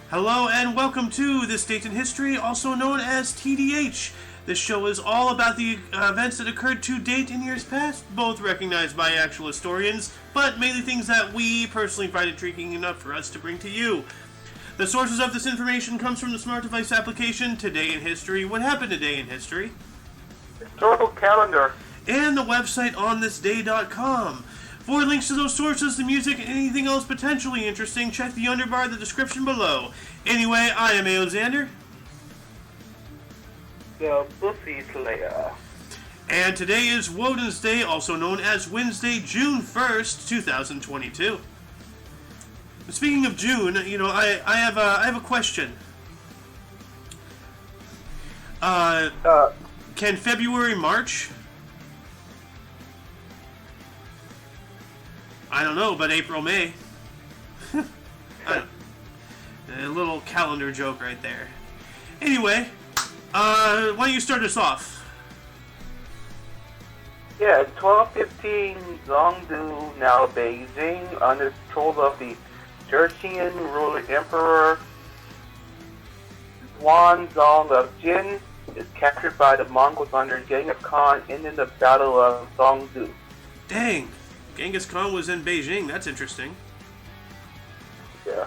Hello and welcome to This Date in History, also known as TDH. This show is all about the events that occurred to date in years past, both recognized by actual historians, but mainly things that we personally find intriguing enough for us to bring to you. The sources of this information comes from the smart device application Today in History, What Happened Today in History, Historical calendar, and the website onthisday.com. For links to those sources, the music, and anything else potentially interesting, check the underbar in the description below. Anyway, I am Alexander. the Pussy Slayer. And today is Woden's Day, also known as Wednesday, June 1st, 2022. Speaking of June, I have a question. Can February march? I don't know, but April May. A little calendar joke right there. Anyway, why don't you start us off? Yeah, 1215 Longdu, now Beijing, under control of the Jurchen ruler Emperor Huanzong of Jin, is captured by the Mongols under Genghis Khan, ending the Battle of Longdu. Dang, Genghis Khan was in Beijing. That's interesting. Yeah.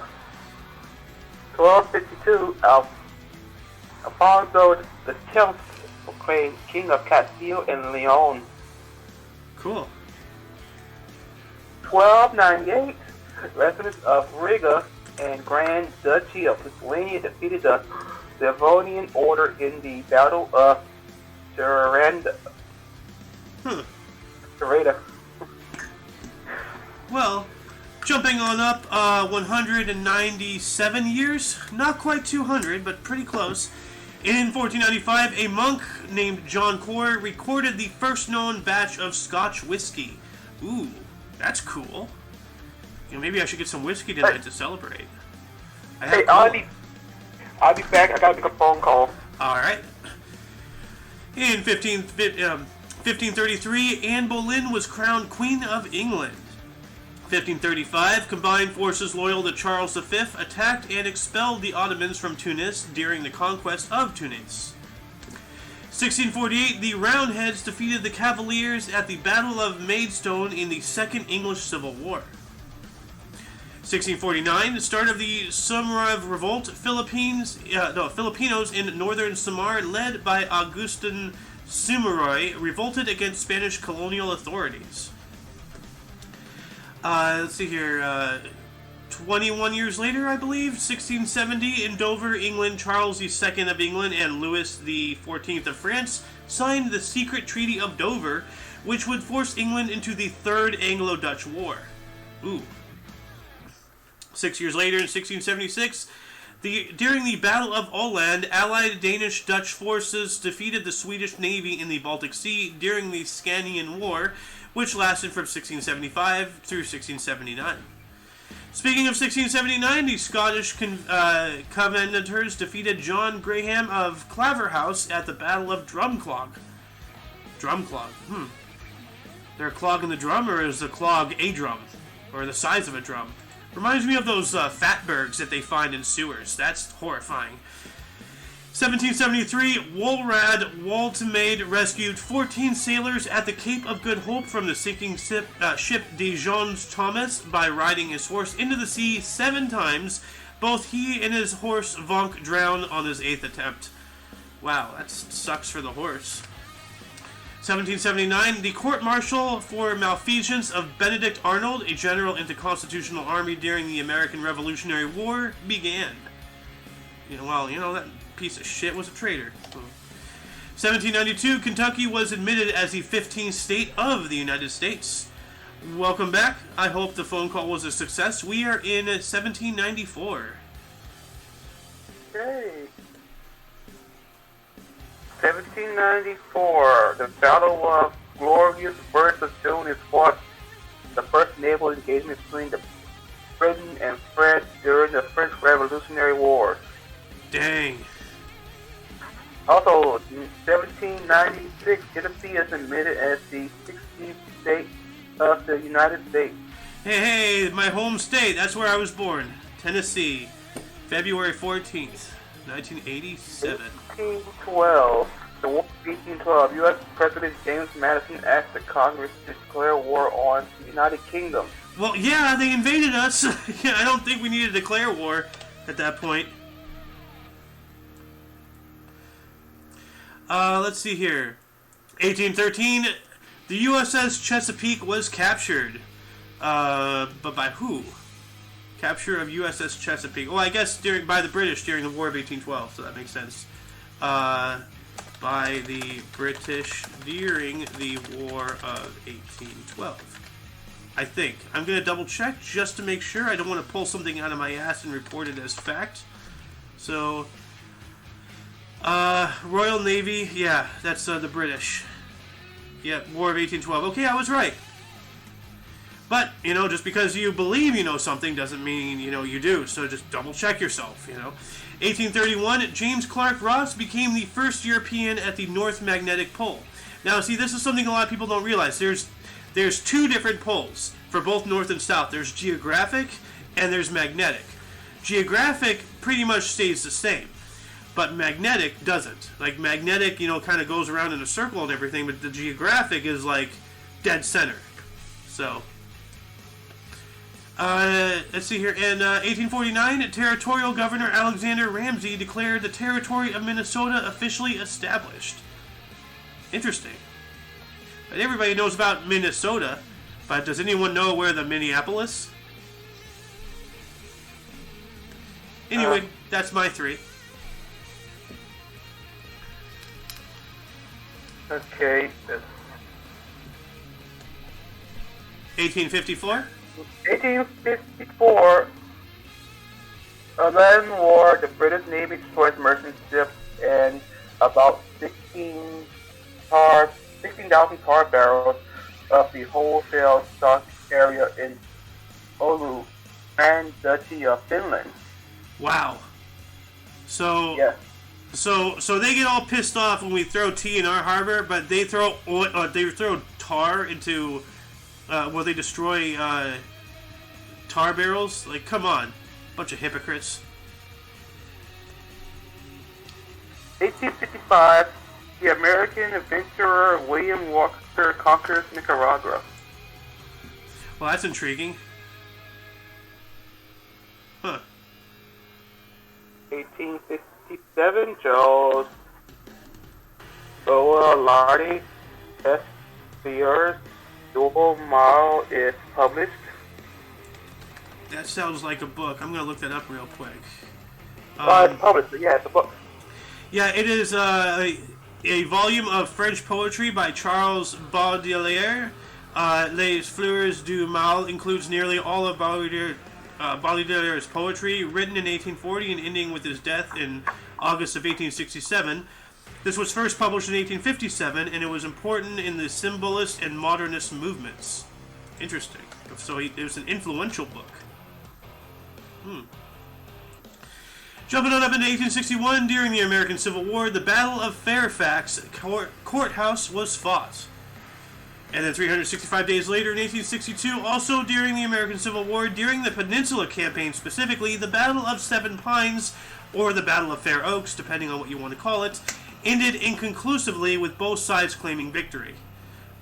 1252 Alfonso X proclaimed King of Castile and Leon. Cool. 1298 residents of Riga and Grand Duchy of Lithuania defeated the Livonian Order in the Battle of Tyranda. Well, jumping on up 197 years, not quite 200, but pretty close. In 1495, a monk named John Core recorded the first known batch of Scotch whiskey. Ooh, that's cool. Maybe I should get some whiskey tonight to celebrate. Hey, I'll be back. I gotta make a phone call. Alright. In 1533, Anne Boleyn was crowned Queen of England. 1535, combined forces loyal to Charles V attacked and expelled the Ottomans from Tunis during the conquest of Tunis. 1648, the Roundheads defeated the Cavaliers at the Battle of Maidstone in the Second English Civil War. 1649, the start of the Sumarev Revolt, Filipinos in northern Samar, led by Agustin Sumaroy, revolted against Spanish colonial authorities. Let's see here, 21 years later, I believe, 1670, in Dover, England, Charles II of England and Louis XIV of France signed the secret Treaty of Dover, which would force England into the Third Anglo-Dutch War. Ooh. 6 years later, in 1676, during the Battle of Åland, Allied Danish-Dutch forces defeated the Swedish Navy in the Baltic Sea during the Scanian War, which lasted from 1675 through 1679. Speaking of 1679, the Scottish Covenanters defeated John Graham of Claverhouse at the Battle of Drumclog. Drumclog. They're clogging the drum, or is the clog a drum? Or the size of a drum? Reminds me of those fatbergs that they find in sewers. That's horrifying. 1773, Wolrad Waltemade rescued 14 sailors at the Cape of Good Hope from the sinking ship De Jones Thomas by riding his horse into the sea 7 times. Both he and his horse Vonk drowned on his 8th attempt. Wow, that sucks for the horse. 1779, the court-martial for malfeasance of Benedict Arnold, a general in the Constitutional Army during the American Revolutionary War, began. That piece of shit was a traitor. 1792, Kentucky was admitted as the 15th state of the United States. Welcome back. I hope the phone call was a success. We are in 1794. Okay. 1794, the Battle of Glorious First of June is fought, the first naval engagement between Britain and France during the French Revolutionary War. Dang. Also, in 1796, Tennessee is admitted as the 16th state of the United States. Hey, my home state. That's where I was born. Tennessee. February 14th, 1987. 1812. The War of 1812. U.S. President James Madison asked the Congress to declare war on the United Kingdom. Well, yeah, they invaded us. Yeah, I don't think we need to declare war at that point. Let's see here. 1813, the USS Chesapeake was captured. But by who? Capture of USS Chesapeake. Well, I guess by the British during the War of 1812, so that makes sense. By the British during the War of 1812. I think. I'm going to double check just to make sure. I don't want to pull something out of my ass and report it as fact. So, Royal Navy, yeah, that's the British. Yeah, War of 1812. Okay, I was right. But, just because you believe you know something doesn't mean, you do. So just double check yourself, 1831, James Clark Ross became the first European at the North Magnetic Pole. Now, see, this is something a lot of people don't realize. There's two different poles for both North and South. There's geographic and there's magnetic. Geographic pretty much stays the same, but magnetic doesn't. Like, magnetic, kind of goes around in a circle and everything, but the geographic is, like, dead center. So, let's see here. In 1849, Territorial Governor Alexander Ramsey declared the territory of Minnesota officially established. Interesting. But everybody knows about Minnesota, but does anyone know where the Minneapolis? Anyway, that's my 3. Okay. 1854? 1854, land war, the British Navy destroyed merchant ships and about 16,000 tar barrels of the wholesale stock area in Oulu and Duchy of Finland. Wow. So, yeah. So they get all pissed off when we throw tea in our harbor, but they throw tar into, they destroy tar barrels. Like, come on, bunch of hypocrites. 1855, the American adventurer William Walker conquers Nicaragua. Well, that's intriguing. Huh. 1857, Charles Boalardi Spears' Double Mile is published. That sounds like a book. I'm going to look that up real quick. It's published, yeah, it's a book. Yeah, it is a volume of French poetry by Charles Baudelaire. Les Fleurs du Mal includes nearly all of Baudelaire's poetry, written in 1840 and ending with his death in August of 1867. This was first published in 1857, and it was important in the symbolist and modernist movements. Interesting. So it was an influential book. Jumping on up into 1861, during the American Civil War, the Battle of Fairfax Courthouse was fought. And then 365 days later, in 1862, also during the American Civil War, during the Peninsula Campaign specifically, the Battle of Seven Pines, or the Battle of Fair Oaks, depending on what you want to call it, ended inconclusively with both sides claiming victory.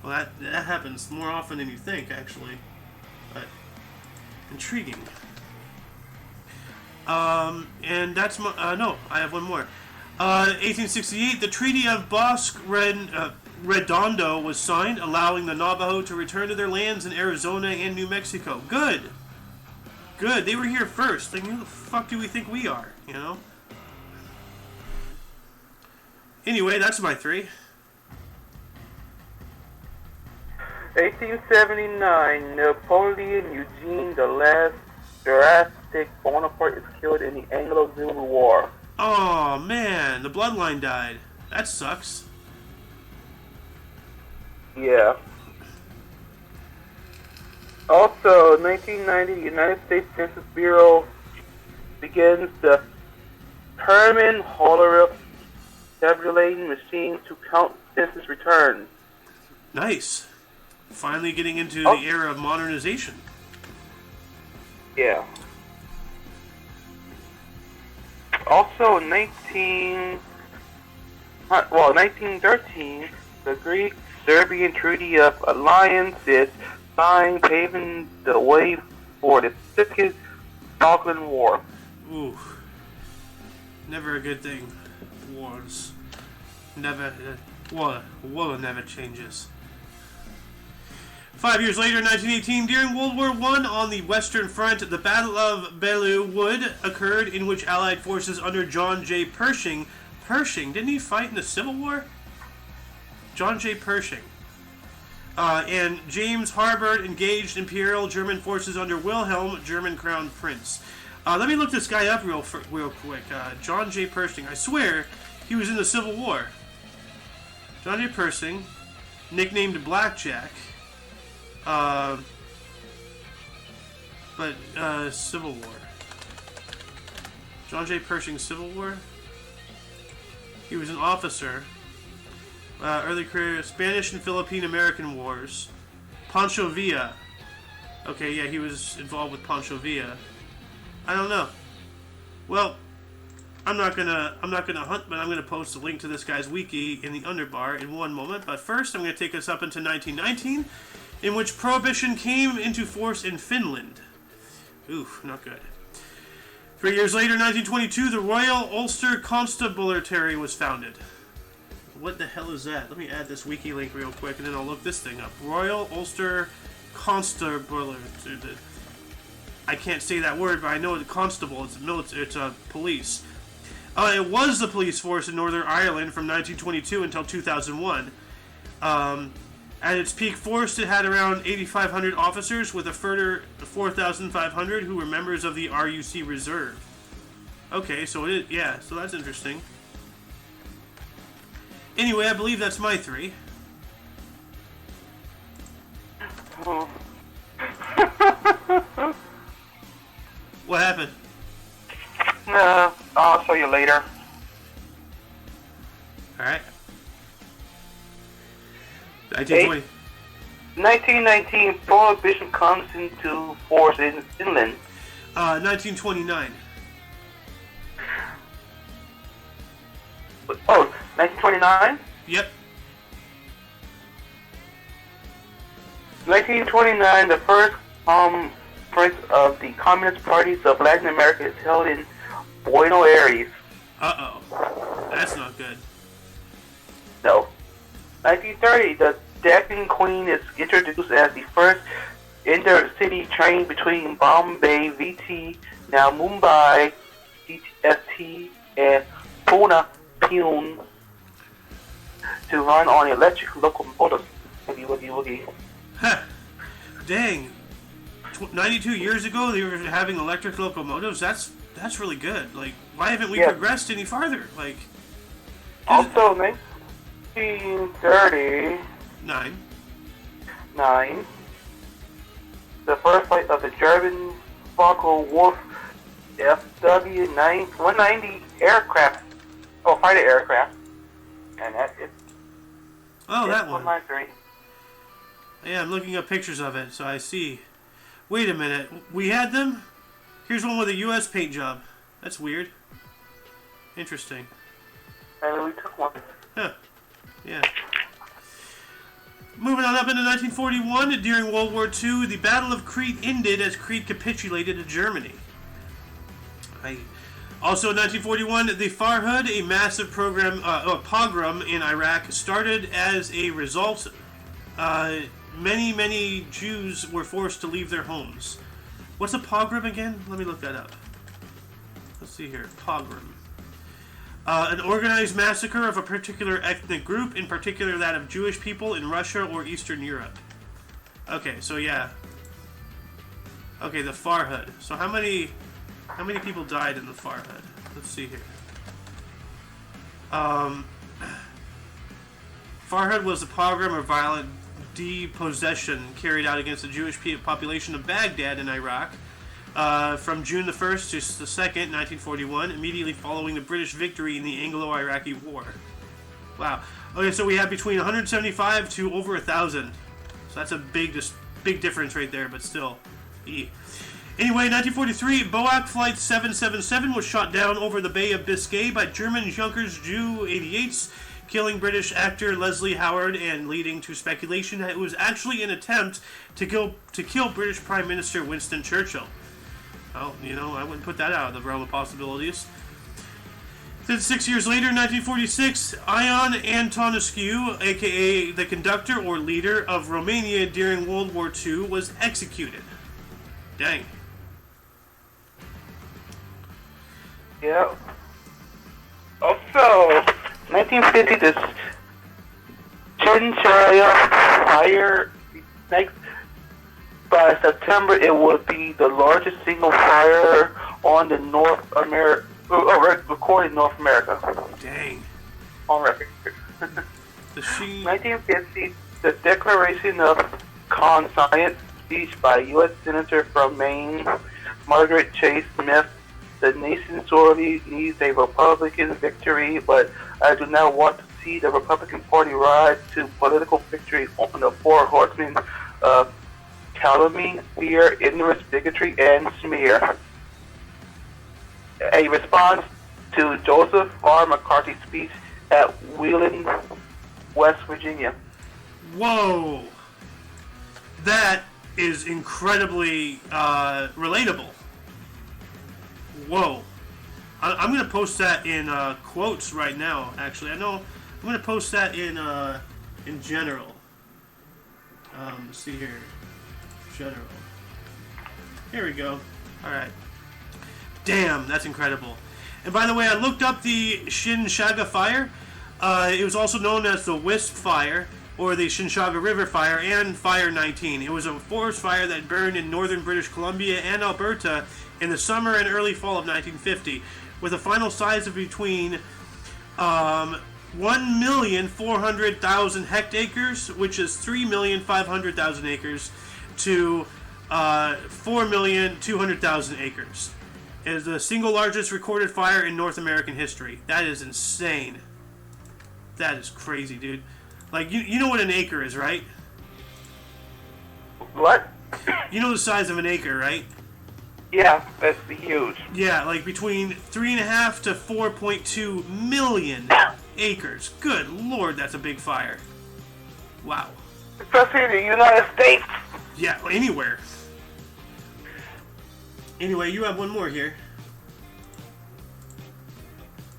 Well, that happens more often than you think, actually. But intriguing. And that's my... no, I have one more. 1868, the Treaty of Bosque Redondo was signed, allowing the Navajo to return to their lands in Arizona and New Mexico. Good. Good. They were here first. Like, who the fuck do we think we are, Anyway, that's my 3. 1879, Napoleon Eugene the Last Jurassic Bonaparte is killed in the Anglo-Zulu War. Oh, man. The bloodline died. That sucks. Yeah. Also, 1990, the United States Census Bureau begins the Herman Hollerith tabulating machine to count census returns. Nice. Finally getting into the era of modernization. Yeah. Also, 1913, the Greek-Serbian Treaty of Alliance is signed, paving the way for the Second Falkland War. Ooh. Never a good thing. Wars. Never. War never changes. 5 years later, 1918, during World War I on the Western Front, the Battle of Belleau Wood occurred, in which Allied forces under John J. Pershing, didn't he fight in the Civil War? John J. Pershing. And James Harbord engaged Imperial German forces under Wilhelm, German Crown Prince. Let me look this guy up real quick. John J. Pershing. I swear he was in the Civil War. John J. Pershing, nicknamed Blackjack. Civil War. John J. Pershing, Civil War. He was an officer. Early career, Spanish and Philippine American Wars. Pancho Villa. Okay, yeah, he was involved with Pancho Villa. I don't know. Well, I'm not gonna hunt, but I'm gonna post a link to this guy's wiki in the underbar in one moment. But first, I'm gonna take us up into 1919, in which Prohibition came into force in Finland. Oof, not good. 3 years later, 1922, the Royal Ulster Constabulary was founded. What the hell is that? Let me add this wiki link real quick, and then I'll look this thing up. Royal Ulster Constabulary. I can't say that word, but I know it's constable. It's military. It's police. It was the police force in Northern Ireland from 1922 until 2001. At its peak force, it had around 8,500 officers, with a further 4,500 who were members of the RUC Reserve. Okay, so so that's interesting. Anyway, I believe that's my three. Oh. What happened? No, I'll show you later. Alright. 1920. 1919, Prohibition comes into force in Finland. 1929. Oh, 1929? Yep. 1929, the first conference of the Communist Parties of Latin America is held in Buenos Aires. Uh-oh. That's not good. No. 1930, the Deccan Queen is introduced as the first intercity train between Bombay, VT, now Mumbai, DTST, and Pune, Pune, to run on electric locomotives. Woogie. Huh. Dang. 92 years ago, they were having electric locomotives. That's really good. Like, why haven't we progressed any farther? Like, also, 1939, the first flight of the German Focke-Wulf FW-190 aircraft, fighter aircraft, and that's it. Oh, that one. 193. Yeah, I'm looking up pictures of it, so I see. Wait a minute. We had them? Here's one with a U.S. paint job. That's weird. Interesting. And we took one. Huh. Yeah. Moving on up into 1941, during World War II, the Battle of Crete ended as Crete capitulated to Germany. Also in 1941, the Farhud, a massive pogrom in Iraq, started as a result. Many Jews were forced to leave their homes. What's a pogrom again? Let me look that up. Let's see here. Pogrom. An organized massacre of a particular ethnic group, in particular that of Jewish people in Russia or Eastern Europe. Okay, so yeah. Okay, the Farhud. So how many people died in the Farhud? Let's see here. Farhud was a pogrom or violent depossession carried out against the Jewish population of Baghdad in Iraq from June the 1st to the 2nd, 1941, immediately following the British victory in the Anglo-Iraqi War. Wow. Okay, so we have between 175 to over 1,000. So that's a big difference right there, but still. Anyway, 1943, Boeing Flight 777 was shot down over the Bay of Biscay by German Junkers Ju-88s, killing British actor Leslie Howard and leading to speculation that it was actually an attempt to kill British Prime Minister Winston Churchill. Well, I wouldn't put that out of the realm of possibilities. Then 6 years later, 1946, Ion Antonescu, aka the conductor or leader of Romania during World War II, was executed. Dang. Yeah. Also, 1950, the Chinchilla fire. Next, by September, it would be the largest single fire on the North America, recorded in North America. Dang. On record. 1950, the Declaration of Conscience speech by U.S. Senator from Maine, Margaret Chase Smith. The nation sorely needs a Republican victory, but I do not want to see the Republican Party rise to political victory on the four horsemen of calumny, fear, ignorance, bigotry, and smear. A response to Joseph R. McCarthy's speech at Wheeling, West Virginia. Whoa! That is incredibly relatable. Whoa. I'm going to post that in quotes right now, actually. I'm going to post that in general. Let's see here. General. Here we go. Alright. Damn, that's incredible. And by the way, I looked up the Chinchaga Fire. It was also known as the Wisp Fire, or the Chinchaga River Fire, and Fire 19. It was a forest fire that burned in northern British Columbia and Alberta in the summer and early fall of 1950, with a final size of between 1,400,000 hectares, which is 3,500,000 acres, to 4,200,000 acres. It is the single largest recorded fire in North American history. That is insane. That is crazy, dude. Like, you know what an acre is, right? What? You know the size of an acre, right? Yeah, that's huge. Yeah, like between 3.5 to 4.2 million acres. Good lord, that's a big fire. Wow. Especially in the United States. Yeah, anywhere. Anyway, you have one more here.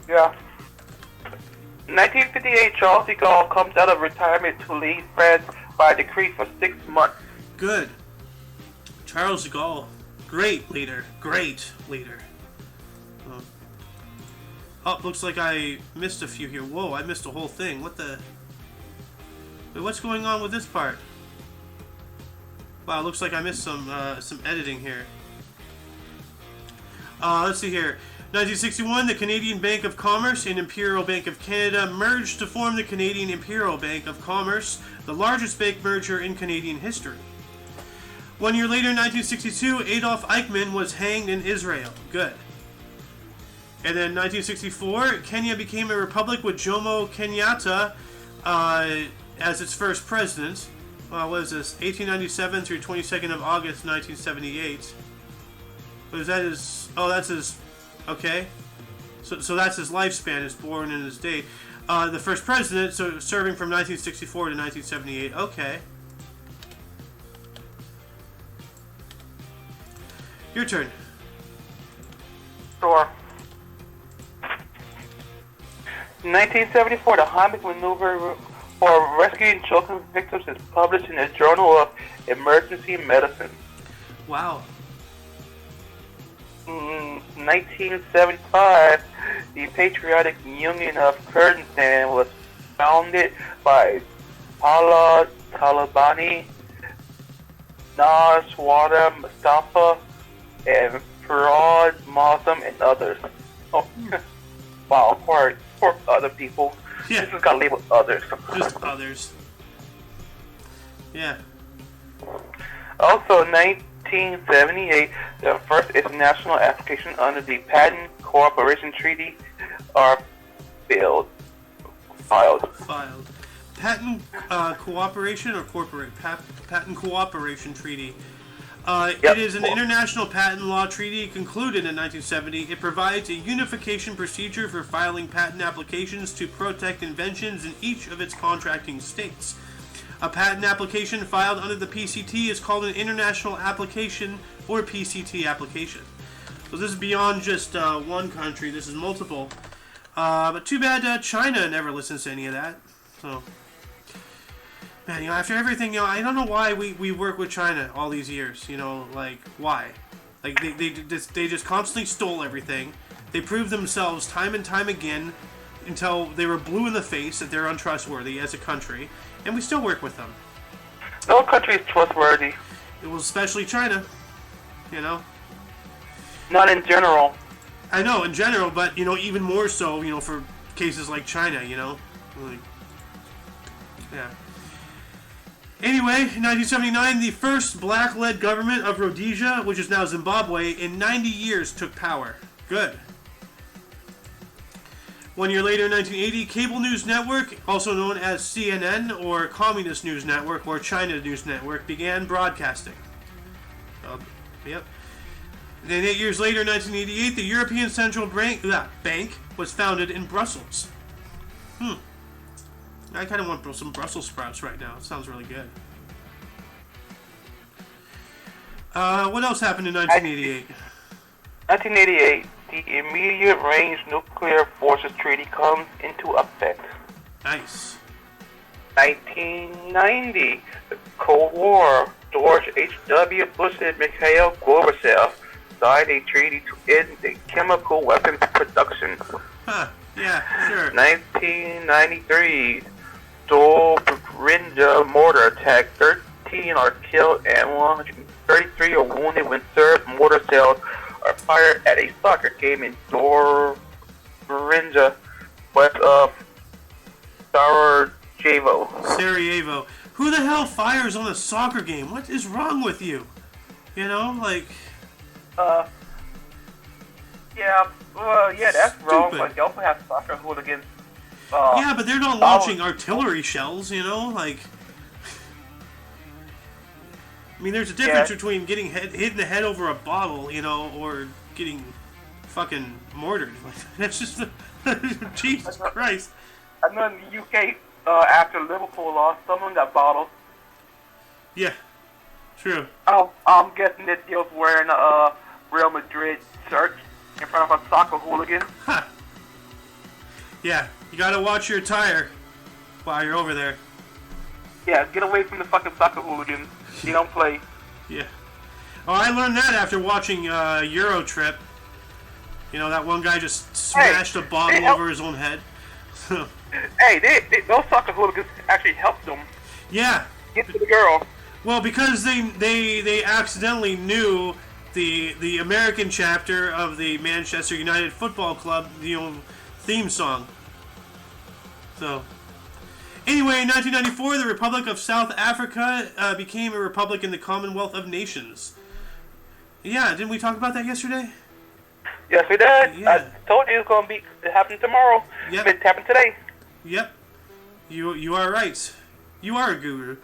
Yeah. 1958, Charles de Gaulle comes out of retirement to lead France by decree for 6 months. Good. Charles de Gaulle. Great leader. Great leader. Oh, looks like I missed a few here. Whoa, I missed a whole thing. What the... Wait, what's going on with this part? Wow, looks like I missed some editing here. Let's see here. 1961, the Canadian Bank of Commerce and Imperial Bank of Canada merged to form the Canadian Imperial Bank of Commerce, the largest bank merger in Canadian history. 1 year later, 1962, Adolf Eichmann was hanged in Israel. Good. And then 1964, Kenya became a republic with Jomo Kenyatta as its first president. What is this? 1897 through 22nd of August, 1978. What is that? That's his... Okay. So that's his lifespan, his born and his date. The first president, so serving from 1964 to 1978. Okay. Your turn. Sure. 1974, the Heimlich maneuver for rescuing children's victims is published in the Journal of Emergency Medicine. Wow. 1975, the Patriotic Union of Kurdistan was founded by Paula Talabani, Naswada Mustafa, and Farad Mazam, and others. Oh, wow, for other people. Yeah. This has got labeled others. Just others. Yeah. Also, 1978, the first international application under the Patent Cooperation Treaty are filed. Patent Cooperation or corporate? Patent Cooperation Treaty. It is an international patent law treaty concluded in 1970. It provides a unification procedure for filing patent applications to protect inventions in each of its contracting states. A patent application filed under the PCT is called an international application or PCT application. So this is beyond just one country. This is multiple. But too bad China never listens to any of that. So, man, after everything, I don't know why we work with China all these years. Like, why? Like, they just constantly stole everything. They proved themselves time and time again until they were blue in the face that they're untrustworthy as a country. And we still work with them. No country is trustworthy. It was especially China, Not in general. I know, in general, but, even more so, for cases like China, Like, yeah. Anyway, in 1979, the first black-led government of Rhodesia, which is now Zimbabwe, in 90 years took power. Good. 1 year later, in 1980, Cable News Network, also known as CNN, or Communist News Network, or China News Network, began broadcasting. Yep. Then 8 years later, in 1988, the European Central Bank was founded in Brussels. I kind of want some Brussels sprouts right now. It sounds really good. What else happened in 1988? 1988, the Immediate Range Nuclear Forces Treaty comes into effect. Nice. 1990, the Cold War. George H.W. Bush and Mikhail Gorbachev signed a treaty to end the chemical weapons production. Yeah, sure. 1993, Dolphinarium mortar attack. 13 are killed and 133 are wounded when served mortar shells are fired at a soccer game in Dolphinarium, west of Sarajevo. Who the hell fires on a soccer game? What is wrong with you? Like... Yeah, that's stupid. wrong, but you also have soccer hooligans. Yeah, but they're not launching artillery shells, like... I mean, there's a difference between getting hit in the head over a bottle, or getting fucking mortared. Like, that's just... Jesus Christ. I know in the UK, after Liverpool lost, someone got bottled. Yeah, true. I'm guessing that he was wearing a Real Madrid shirt in front of a soccer hooligan. Huh. Yeah, you gotta watch your attire while you're over there. Yeah, get away from the fucking soccer hooligans. You don't play. Yeah. Oh, I learned that after watching Euro Trip. That one guy just smashed a bottle over his own head. Hey, those soccer hooligans actually helped them. Yeah. Get to the girl. Well, because they accidentally knew the American chapter of the Manchester United Football Club, theme song. So, anyway, in 1994, the Republic of South Africa became a republic in the Commonwealth of Nations. Yeah, didn't we talk about that yesterday? Yes, we did. Yeah. I told you it's going to happen tomorrow. Yep. It happened today. Yep. You are right. You are a guru.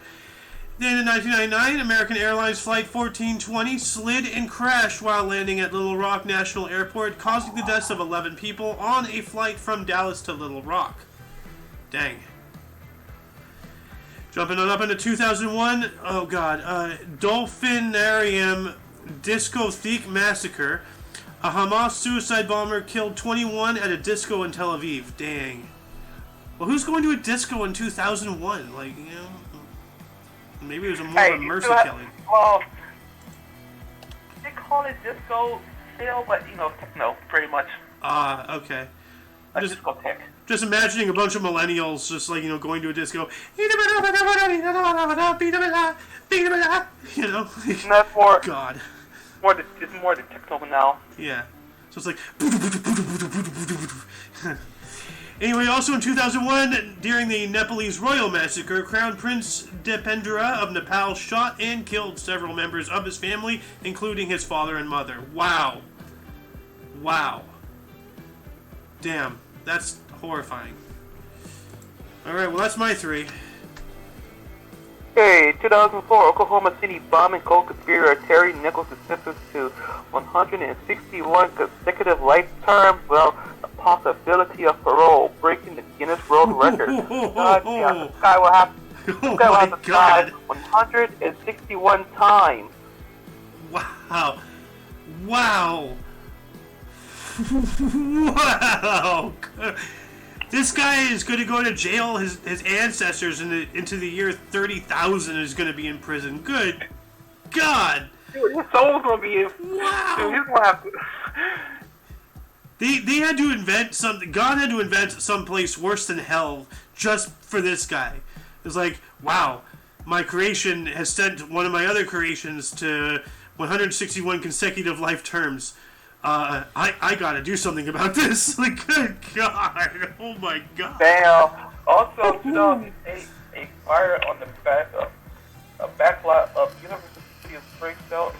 Then in 1999, American Airlines Flight 1420 slid and crashed while landing at Little Rock National Airport, causing the deaths of 11 people on a flight from Dallas to Little Rock. Dang. Jumping on up into 2001, oh god, Dolphinarium Discotheque Massacre. A Hamas suicide bomber killed 21 at a disco in Tel Aviv. Dang. Well, who's going to a disco in 2001? Like, maybe it was more of a mercy killing. Well, they call it disco still, but, techno, pretty much. Okay. A discotheque. Just imagining a bunch of millennials just, going to a disco. Not more. God. It's more the techno now. Yeah. So it's like... Anyway, also in 2001, during the Nepalese royal massacre, Crown Prince Dipendra of Nepal shot and killed several members of his family, including his father and mother. Wow. Wow. Damn. That's horrifying. Alright, well that's my 3. Hey, 2004 Oklahoma City bombing co-conspirator Terry Nichols is sentenced to 161 consecutive life terms, well, the possibility of parole, breaking the Guinness World Record. God, yeah, this guy will have to die 161 times. Wow. Wow. Wow. This guy is going to go to jail. His ancestors into the year 30,000 is going to be in prison. Good God. Dude, his soul's going to be in. Wow. Dude, he's going to have to. They had to invent something. God had to invent someplace worse than hell just for this guy. It's like, wow, my creation has sent one of my other creations to 161 consecutive life terms. I gotta do something about this. Like, good God. Oh my God. Damn. Also, 2008, a fire on the backlot of University of Springfield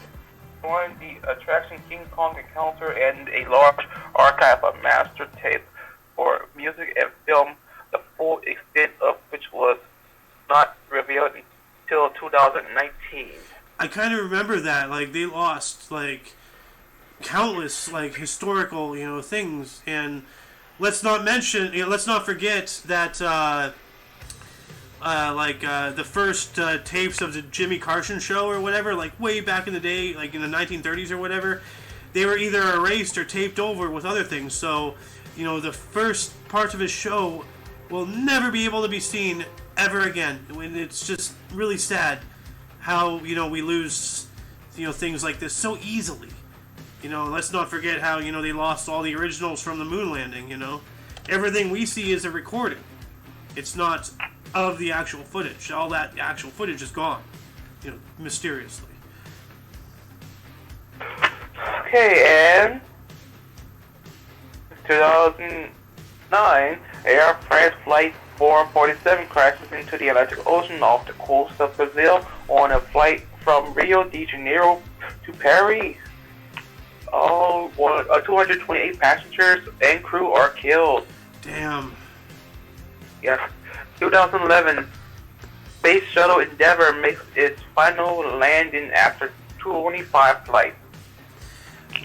joined the attraction King Kong Encounter and a large archive of master tape for music and film, the full extent of which was not revealed until 2019. I kind of remember that. Like, they lost, like, countless, like, historical, things. And let's not forget that, the first tapes of the Jimmy Carson show or whatever, like, way back in the day, like, in the 1930s or whatever, they were either erased or taped over with other things. So, the first parts of his show will never be able to be seen ever again. It's just really sad how, we lose, things like this so easily. Let's not forget how, they lost all the originals from the moon landing, Everything we see is a recording. It's not of the actual footage. All that actual footage is gone, mysteriously. Okay, and 2009, Air France Flight 447 crashes into the Atlantic Ocean off the coast of Brazil on a flight from Rio de Janeiro to Paris. 228 passengers and crew are killed. Damn. Yeah. 2011, Space Shuttle Endeavour makes its final landing after 25 flights.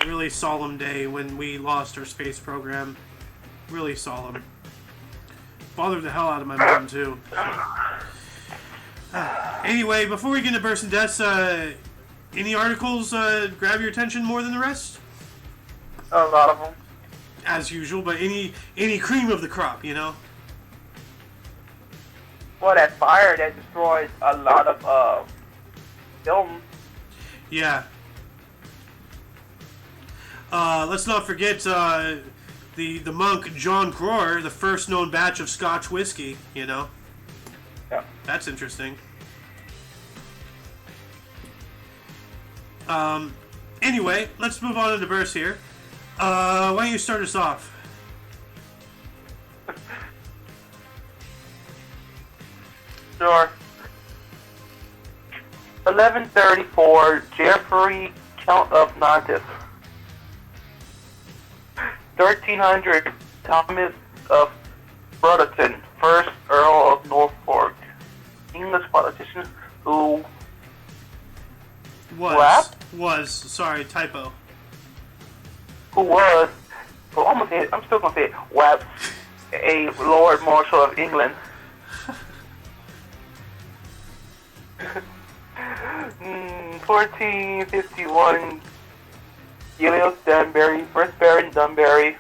Really solemn day when we lost our space program. Really solemn. Bothered the hell out of my mom, too. Anyway, before we get into Burst and Deaths, any articles grab your attention more than the rest? A lot of them. As usual, but any cream of the crop, Well, that fire that destroyed a lot of film. Yeah. Let's not forget the monk John Croer, the first known batch of Scotch whiskey, Yeah. That's interesting. Anyway, let's move on to the verse here. Why don't you start us off? Sure. 1134, Geoffrey, Count of Nantes. 1300, Thomas of Brotherton, 1st Earl of Norfolk, English politician who Sorry, typo. Who was, well, I'm still gonna say it, Waps, a Lord Marshal of England. 1451, Julius Dunbarry, 1st Baron Dunbarry.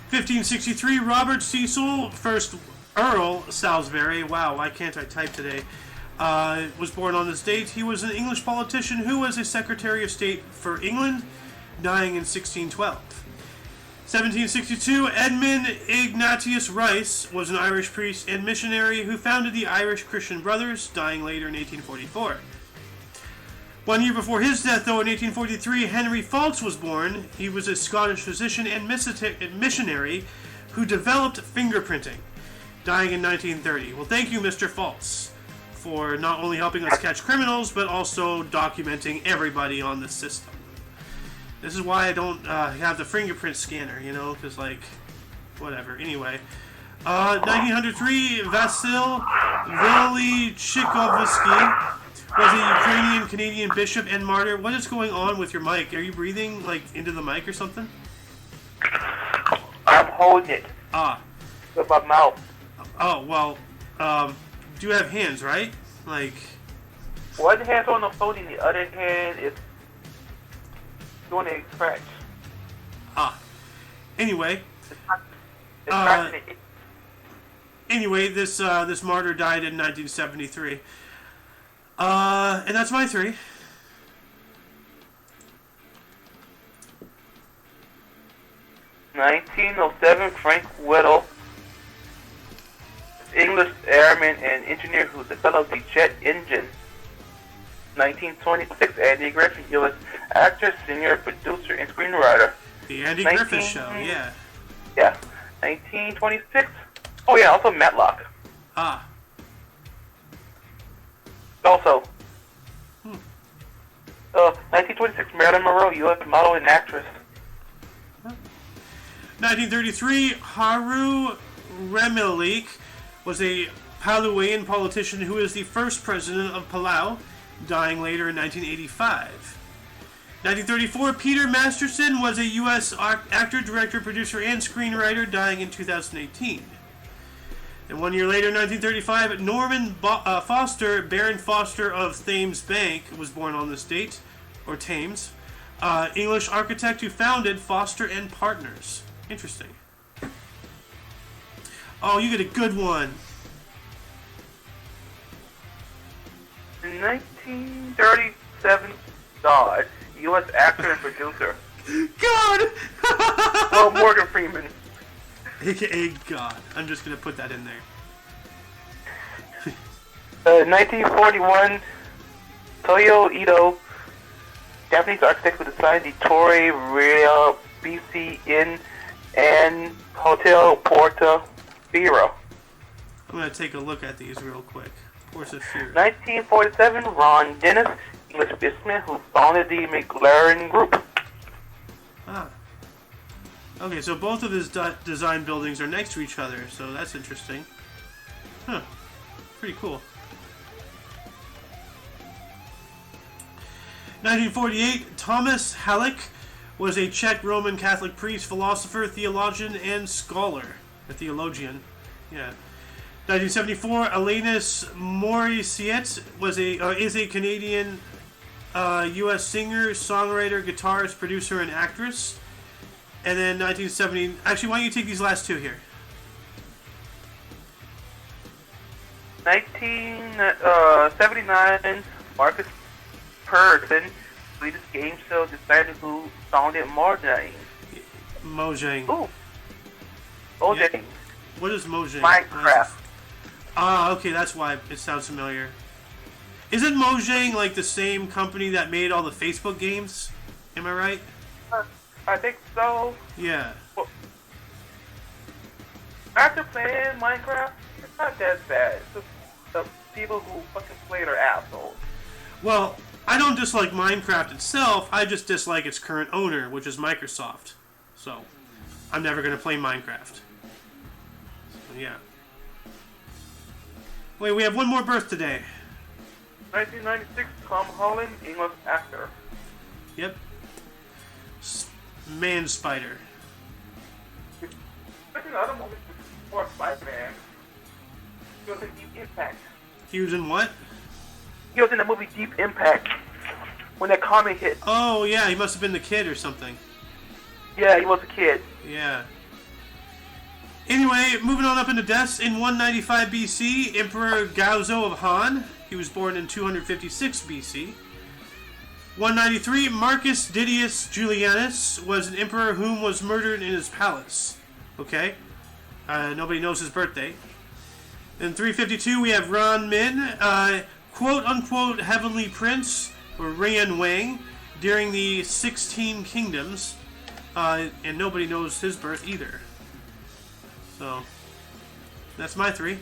1563, Robert Cecil, 1st Earl Salisbury. Wow, why can't I type today? Was born on this date. He was an English politician who was a Secretary of State for England, dying in 1612. 1762, Edmund Ignatius Rice was an Irish priest and missionary who founded the Irish Christian Brothers, dying later in 1844. 1 year before his death, though, in 1843, Henry Faults was born. He was a Scottish physician and missionary who developed fingerprinting, dying in 1930. Well, thank you, Mr. Faults, for not only helping us catch criminals, but also documenting everybody on the system. This is why I don't have the fingerprint scanner, because, whatever. Anyway, 1903, Vasil Vitaly Tchaikovsky was a Ukrainian-Canadian bishop and martyr. What is going on with your mic? Are you breathing, like, into the mic or something? I'm holding it. Ah. With my mouth. Oh, well, do you have hands, right? Like... One hand's on the phone and the other hand is doing a scratch. Ah. Anyway. It's Anyway, this martyr died in 1973. And that's my 3. (1907) Frank Whittle, English airman and engineer who developed the jet engine. 1926, Andy Griffith, U.S. actor, singer, producer, and screenwriter. The Andy Griffith Show, yeah. Yeah. 1926. Oh yeah, also Matlock. Ah. Also. 1926, Marilyn Monroe, U.S. model and actress. 1933, Haru Remelik was a Palauian politician who is the first president of Palau, dying later in 1985. 1934, Peter Masterson was a U.S. actor, director, producer, and screenwriter, dying in 2018. And 1 year later, 1935, Norman Foster, Baron Foster of Thames Bank, was born on this date, or Thames. English architect who founded Foster and Partners. Interesting. Oh, you get a good one. In 1937, God, U.S. actor and producer. God! Well, Morgan Freeman. AKA God. I'm just going to put that in there. 1941, Toyo Ito, Japanese architect who designed the Torrey Real BC Inn and Hotel Porta Firo. I'm going to take a look at these real quick. Porta Firo. 1947, Ron Dennis, English businessman who founded the McLaren Group. Ah. Okay, so both of his design buildings are next to each other, so that's interesting. Huh. Pretty cool. 1948, Thomas Halleck was a Czech Roman Catholic priest, philosopher, theologian, and scholar. A theologian, yeah. 1974, Alanis Morissette is a Canadian U.S. singer, songwriter, guitarist, producer, and actress. And then 1970... Actually, why don't you take these last 2 here? 1979, Marcus Persson, Swedish game show designer who founded Mojang. Mojang. Ooh. Mojang. Yeah. What is Mojang? Minecraft. Ah, okay, that's why it sounds familiar. Isn't Mojang like the same company that made all the Facebook games? Am I right? I think so. Yeah. Well, after playing Minecraft, it's not that bad. It's just the people who fucking play it are assholes. Well, I don't dislike Minecraft itself, I just dislike its current owner, which is Microsoft. So, I'm never going to play Minecraft. So, yeah. Wait, we have one more birth today. 1996, Tom Holland, English actor. Yep. Man Spider. There's another movie before Spider-Man. He was in Deep Impact. He was in what? He was in the movie Deep Impact. When that comet hit. Oh, yeah, he must have been the kid or something. Yeah, he was a kid. Yeah. Anyway, moving on up into deaths. In 195 BC, Emperor Gaozo of Han. He was born in 256 BC. 193, Marcus Didius Julianus was an emperor whom was murdered in his palace. Okay. Nobody knows his birthday. In 352, we have Ran Min, quote-unquote heavenly prince, or Rian Wang, during the 16 Kingdoms. And nobody knows his birth either. So, that's my 3.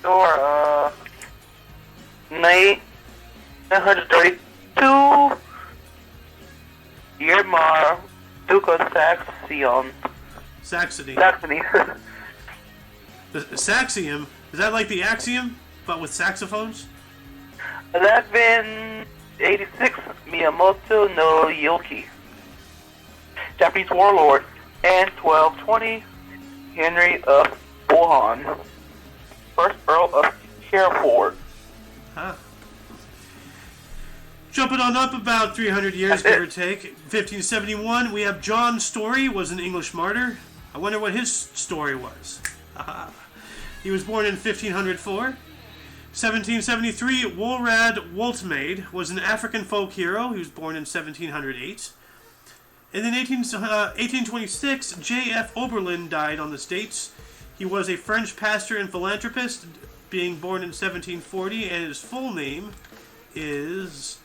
Sure, 932, Yermar, Duke of Saxony. Saxony. Saxony. The saxium, is that like the axiom, but with saxophones? 1186, Miyamoto no Yoki, Japanese warlord. And 1220, Henry of Bohun, first Earl of Hereford. Huh. Jumping on up about 300 years, give or take. 1571, we have John Storey, was an English martyr. I wonder what his story was. He was born in 1504. 1773, Wolrad Woltmaid was an African folk hero. He was born in 1708. And then 1826, J.F. Oberlin died on this date. He was a French pastor and philanthropist, being born in 1740, and his full name is...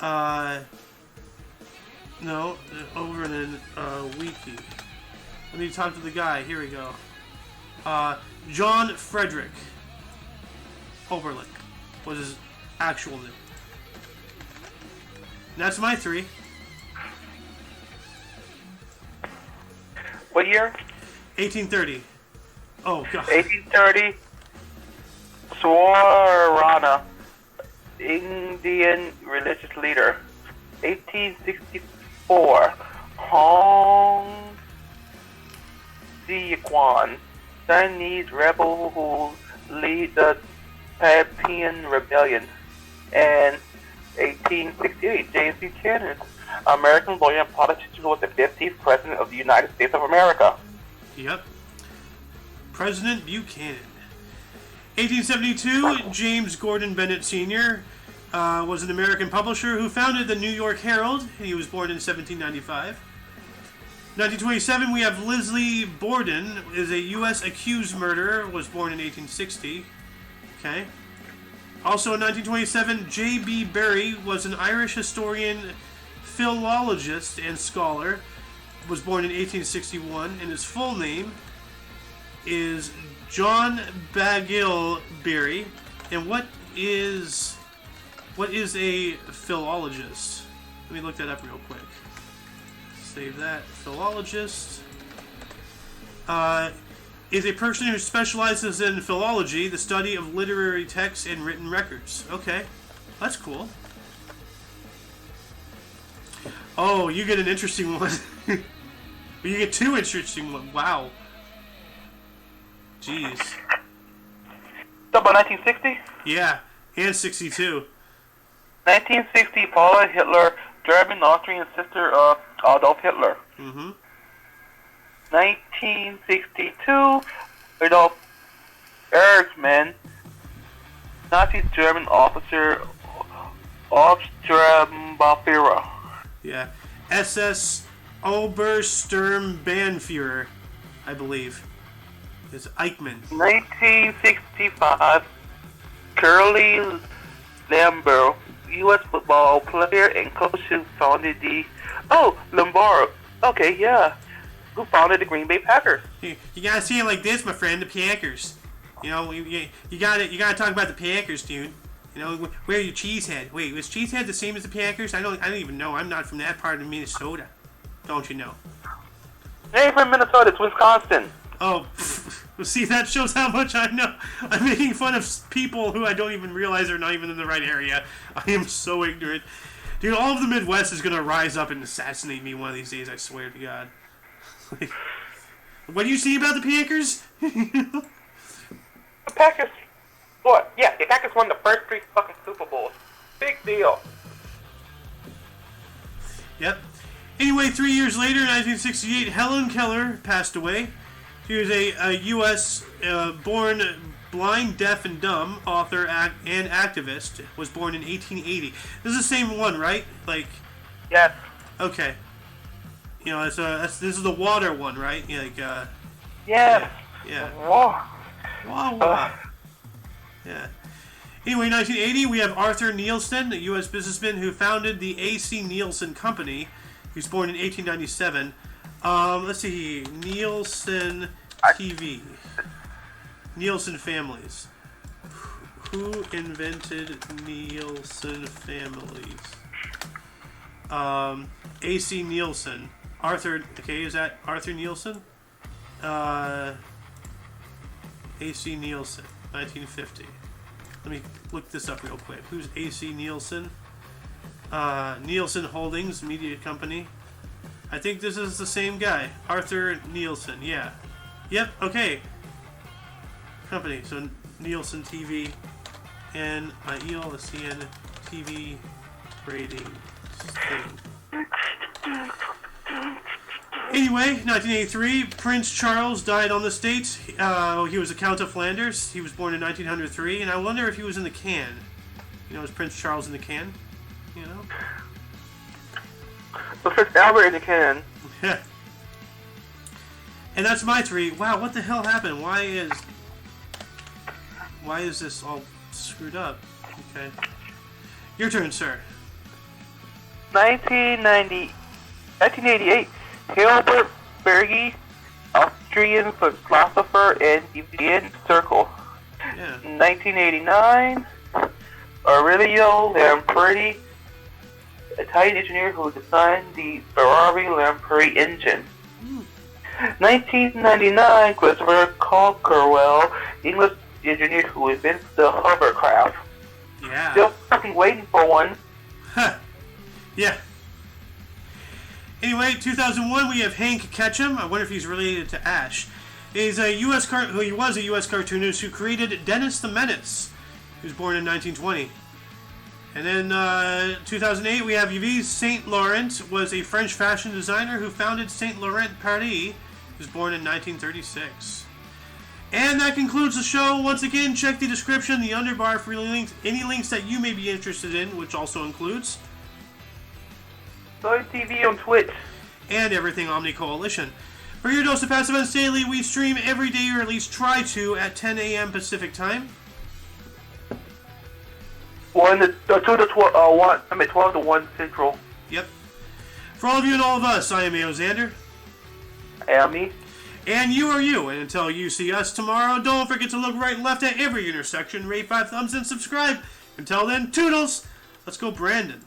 over in Wiki. Let me talk to the guy. Here we go. John Frederick Oberlin was his actual name. And that's my 3. What year? 1830. Oh, God. 1830, Swarana, Indian religious leader. 1864, Hong Ziyuan, Chinese rebel who lead the Taiping Rebellion. And 1868, James Buchanan, American lawyer and politician who was the 15th President of the United States of America. Yep. President Buchanan. 1872, James Gordon Bennett Sr. Was an American publisher who founded the New York Herald. He was born in 1795. 1927, we have Leslie Borden, is a U.S. accused murderer, was born in 1860. Okay. Also in 1927, J.B. Barrie was an Irish historian, philologist, and scholar. Was born in 1861, and his full name is John Bagill Barrie. And what is a philologist? Let me look that up real quick. Save that. Philologist is a person who specializes in philology, the study of literary texts and written records. Okay, that's cool. Oh, you get an interesting one. You get 2 interesting ones. Wow. Jeez. About 1960? Yeah, and 62. 1960, Paula Hitler, German Austrian sister of Adolf Hitler. Mm-hmm. 1962, Adolf Eichmann, Nazi German officer, Obersturmbannführer. Yeah, SS Obersturmbannführer, I believe. It's Eichmann. 1965, Curly Lambeau, U.S. football player and coach who founded the... Oh, Lambeau. Okay, yeah. Who founded the Green Bay Packers. You gotta see it like this, my friend, the Packers. You know, you gotta talk about the Packers, dude. You know, where are your cheesehead? Wait, was Cheesehead the same as the Packers? I don't even know. I'm not from that part of Minnesota. Don't you know? Hey, from Minnesota, it's Wisconsin. Oh, well, see, that shows how much I know. I'm making fun of people who I don't even realize are not even in the right area. I am so ignorant. Dude, all of the Midwest is gonna rise up and assassinate me one of these days, I swear to God. What do you see about the Packers? The Packers... What? Yeah, the Packers won the first 3 fucking Super Bowls. Big deal. Yep. Anyway, 3 years later, in 1968, Helen Keller passed away. She was a U.S. Born blind, deaf, and dumb author and activist. Was born in 1880. This is the same one, right? Like. Yes. Okay. You know, this is the water one, right? Yeah, like. Yes. Yeah. Whoa. Wow. Yeah. Anyway, 1980, we have Arthur Nielsen, a U.S. businessman who founded the A.C. Nielsen Company. He was born in 1897. Let's see. Nielsen TV. Nielsen Families. Who invented Nielsen Families? A.C. Nielsen. Arthur. Okay, is that Arthur Nielsen? A.C. Nielsen, 1950. Let me look this up real quick. Who's A.C. Nielsen? Nielsen Holdings Media Company. I think this is the same guy. Arthur Nielsen, yeah. Yep, okay. Company, so Nielsen TV. N-I-E-L-S-E-N TV rating thing. Anyway, 1983, Prince Charles died on the States. He was a Count of Flanders. He was born in 1903, and I wonder if he was in the can. You know, is Prince Charles in the can? You know? So Prince Albert in the can. Yeah. And that's my 3. Wow, what the hell happened? Why is this all screwed up? Okay. Your turn, sir. 1988. Hilbert Berge, Austrian philosopher and deviant circle. Yeah. 1989. Aurelio Lampredi, Italian engineer who designed the Ferrari Lampredi engine. 1999. Christopher Cockerell, English engineer who invents the hovercraft. Yeah. Still fucking waiting for one. Huh. Yeah. Anyway, 2001, we have Hank Ketchum. I wonder if he's related to Ash. He's a he was a U.S. cartoonist who created Dennis the Menace. He was born in 1920. And then 2008, we have Yves Saint Laurent, was a French fashion designer who founded Saint Laurent Paris. He was born in 1936. And that concludes the show. Once again, check the description, the underbar for any links that you may be interested in, which also includes Storey TV on Twitch. And everything Omni Coalition. For your dose of Passive Events Daily, we stream every day, or at least try to, at 10 a.m. Pacific Time. 12 to 1 Central. Yep. For all of you and all of us, I am Xander. I am me. And you are you. And until you see us tomorrow, don't forget to look right and left at every intersection, rate 5 thumbs, and subscribe. Until then, toodles. Let's go, Brandon.